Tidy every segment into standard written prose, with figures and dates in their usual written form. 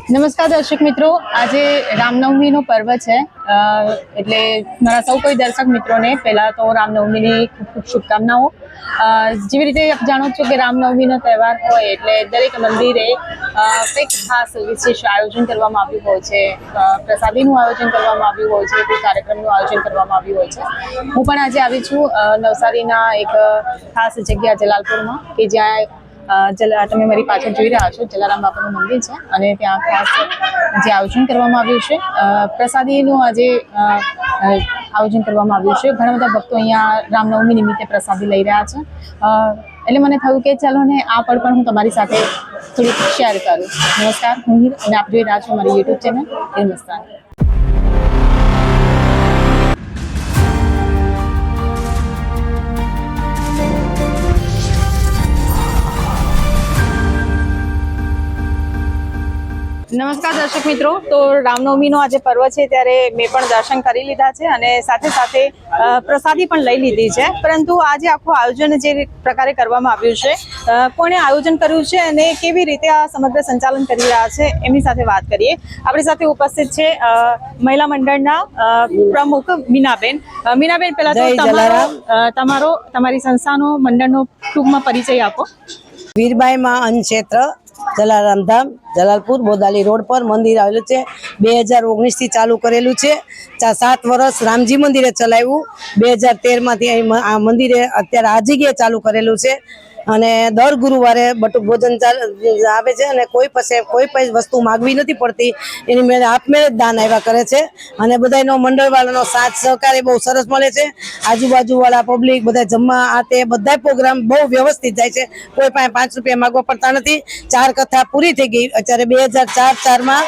નમસ્કાર દર્શક મિત્રો, આજે રામનવમીનો પર્વ છે એટલે મારા સૌ કોઈ દર્શક મિત્રોને પહેલા તો રામનવમીની ખૂબ ખૂબ શુભકામનાઓ। જેવી રીતે આપ જાણો છો કે રામનવમીનો તહેવાર હોય એટલે દરેક મંદિરે કંઈક ખાસ વિશેષ આયોજન કરવામાં આવ્યું હોય છે, પ્રસાદીનું આયોજન કરવામાં આવ્યું હોય છે, કોઈ કાર્યક્રમનું આયોજન કરવામાં આવ્યું હોય છે। હું પણ આજે આવી છું નવસારીના એક ખાસ જગ્યા જલાલપુરમાં કે જ્યાં તમે મારી પાછળ જોઈ રહ્યા છો જલારામ બાપાનું મંદિર છે અને ત્યાં ખાસ જે આયોજન કરવામાં આવ્યું છે પ્રસાદીનું આજે આયોજન કરવામાં આવ્યું છે। ઘણા બધા ભક્તો અહીંયા રામનવમી નિમિત્તે પ્રસાદી લઈ રહ્યા છે એટલે મને થયું કે ચાલો ને આ પળ પણ હું તમારી સાથે થોડીક શેર કરું। નમસ્કાર, હું હીર અને આપ જોઈ રહ્યા છો મારી યુટ્યુબ ચેનલ હિન્દુસ્તાન। નમસ્કાર દર્શક મિત્રો, તો રામનવમીનો આજે પર્વ છે ત્યારે મેં પણ દર્શન કરી લીધા છે અને સાથે સાથે પ્રસાદી પણ લઈ લીધી છે, પરંતુ આજે આખું આયોજન જે પ્રકારે કરવામાં આવ્યું છે, કોણે આયોજન કર્યું છે અને કેવી રીતે આ સમગ્ર સંચાલન કરી રહ્યા છે એમની સાથે વાત કરીએ। આપણી સાથે ઉપસ્થિત છે મહિલા મંડળના પ્રમુખ મીનાબેન। મીનાબેન, પહેલા તો તમારી સંસ્થાનો મંડળનો ટૂંકમાં પરિચય આપો। વીરબાઈ માં અન્ન ક્ષેત્ર જલારામ ધામ જલાલપુર બોદાલી રોડ પર મંદિર આવેલું છે। 2019 થી ચાલુ કરેલું છે। 7 વર્ષ રામજી મંદિરે ચલાવ્યું। 2013 માંથી આ મંદિરે અત્યારે આ જગ્યાએ ચાલુ કરેલું છે અને દર ગુરુવારે બટુક ભોજન આવે છે અને કોઈ પણ વસ્તુ માગવી નથી પડતી, એની મેળે આપમેળે જ દાન આવ્યા કરે છે અને બધાનો મંડળ વાળાનો સાથ સહકાર બહુ સરસ મળે છે। આજુબાજુ વાળા પબ્લિક બધા જમવા આ તે બધા પ્રોગ્રામ બહુ વ્યવસ્થિત જાય છે, કોઈ પાસે 5 રૂપિયા માગવા પડતા નથી। 4 કથા પૂરી થઈ ગઈ। અત્યારે 2004 માં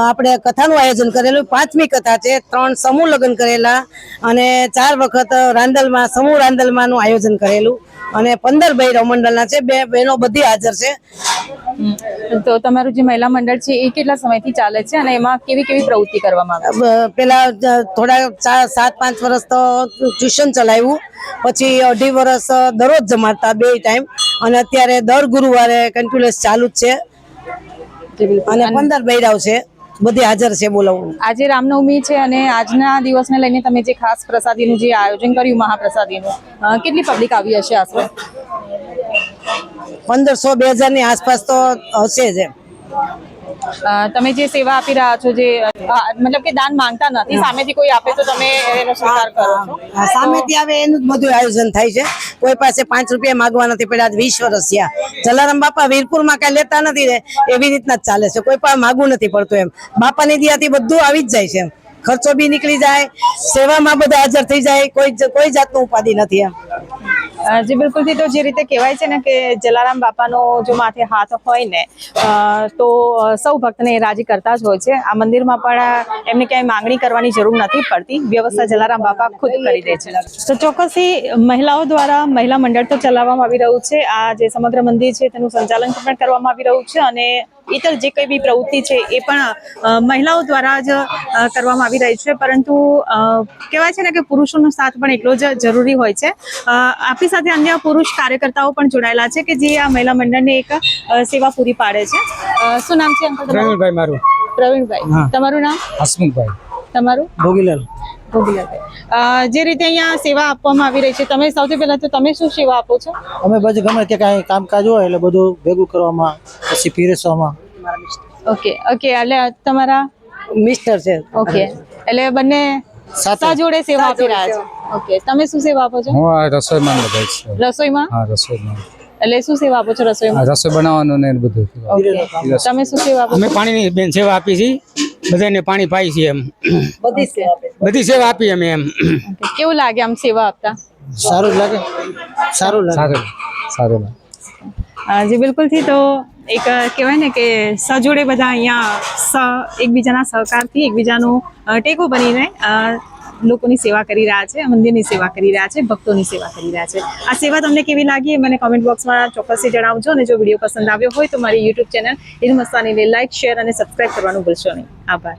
આપણે કથાનું આયોજન કરેલું। 5મી કથા છે। 3 સમૂહ લગ્ન કરેલા અને 4 વખત રાંદલમાં સમૂહ રાંદલમાંનું આયોજન કરેલું અને 15 બૈરવ મંડળના છે। 2 બહેનો બધી હાજર છે। તો તમારું જે મહિલા મંડળ છે એ કેટલા સમયથી ચાલે છે અને એમાં કેવી કેવી પ્રવૃત્તિ કરવામાં આવે? પેલા થોડા 7-5 વર્ષ તો ટ્યુશન ચલાવ્યું, પછી 2.5 વર્ષ દરરોજ જમાડતા 2 ટાઈમ અને અત્યારે દર ગુરુવારે કન્ટિન્યુઅસ ચાલુ જ છે અને 15 બૈરાવ છે, બધી હાજર છે। બોલો, આજે રામનવમી છે અને આજના દિવસને લઈને તમે જે ખાસ પ્રસાદીનું જે આયોજન કર્યું મહાપ્રસાદીનું, કેટલી પબ્લિક આવી હશે આશરે? 1500-2000 ની આસપાસ તો હશે જ। તમે જે સેવા આપી રહ્યા છો, જે મતલબ કે દાન માંગતા નથી, સામેથી કોઈ આપે તો તમે એનો સ્વીકાર કરો છો? સામેથી આવે એનું જ બધું આયોજન થાય છે। કોઈ પાસે 5 રૂપિયા માંગવા નથી પડ્યા। 20 વર્ષ થયા। જલારામ બાપા વીરપુરમાં કઈ લેતા નથી ને એવી રીતના જ ચાલે છે, કોઈ પાસે માગવું નથી પડતું એમ। બાપાની દયાથી બધું આવી જ જાય છે, ખર્ચો બી નીકળી જાય, સેવામાં બધા હાજર થઈ જાય, કોઈ જાતનું ઉપાધિ નથી એમ। જી બિલકુલથી, તો જે રીતે કહેવાય છે ને કે જલારામ બાપાનો જો માથે હાથ હોય ને તો સૌ ભક્તને રાજી કરતા જ હોય છે। આ મંદિરમાં પણ એમને ક્યાંય માંગણી કરવાની જરૂર નથી પડતી, વ્યવસ્થા જલારામ બાપા ખુદ કરી દે છે। તો ચોક્કસથી મહિલાઓ દ્વારા મહિલા મંડળ તો ચલાવવામાં આવી રહ્યું છે, આ જે સમગ્ર મંદિર છે તેનું સંચાલન પણ કરવામાં આવી રહ્યું છે અને ઇતર જે કંઈ બી પ્રવૃત્તિ છે એ પણ મહિલાઓ દ્વારા જ કરવામાં આવી રહી છે, પરંતુ કહેવાય છે ને કે પુરુષોનો સાથ પણ એટલો જ જરૂરી હોય છે। આપણી સાથે અન્ય પુરુષ કાર્યકર્તાઓ પણ જોડાયેલા છે કે જે આ મહિલા મંડળને એક સેવા પૂરી પાડે છે। શું નામ છે અંકલ? પ્રવીણભાઈ મારું। પ્રવીણભાઈ, તમારું નામ? હસમુખભાઈ। તમારું? ભોગીલાલ। ભોગીલાલભાઈ, જે રીતે અહીંયા સેવા આપવામાં આવી રહી છે, તમે સૌથી પહેલા તો તમે શું સેવા આપો છો? અમે બધું ગમે તે કાંઈ કામકાજ હોય એટલે બધું ભેગું કરવામાં, પછી પીરસવામાં। ઓકે, એટલે તમારા મિસ્ટર છે। ઓકે, એટલે બંને સાથે જોડે સેવા આપી રહ્યા છે। ઓકે, તમે શું સેવા આપો છો? હું રસોઈમાં છે। રસોઈમાં? હા, રસોઈમાં। એટલે શું સેવા આપો છો રસોઈમાં? રસોઈ બનાવવાનું ને બધું। ઓકે, તમે શું સેવા આપો? અમે પાણીની બેન સેવા આપી છે, બધાને પાણી પાઈ છે એમ, બધી સેવા આપી અમે એમ। કેવું લાગે આમ સેવા આપતા? સારું લાગે, સારું લાગે, સારું લાગે। જી બિલકુલથી, તો એક કહેવાય ને કે સજોડે બધા અહીંયા એકબીજાના સહકારથી એકબીજાનો ટેકો બનીને લોકોની સેવા કરી રહ્યા છે, મંદિરની સેવા કરી રહ્યા છે, ભક્તોની સેવા કરી રહ્યા છે। આ સેવા તમને કેવી લાગી મને કોમેન્ટ બોક્સમાં ચોક્કસથી જણાવજો અને જો વિડીયો પસંદ આવ્યો હોય તો મારી યુટ્યુબ ચેનલ હિન્દુસ્તાનીને લાઇક, શેર અને સબસ્ક્રાઇબ કરવાનું ભૂલશો નહીં। આભાર।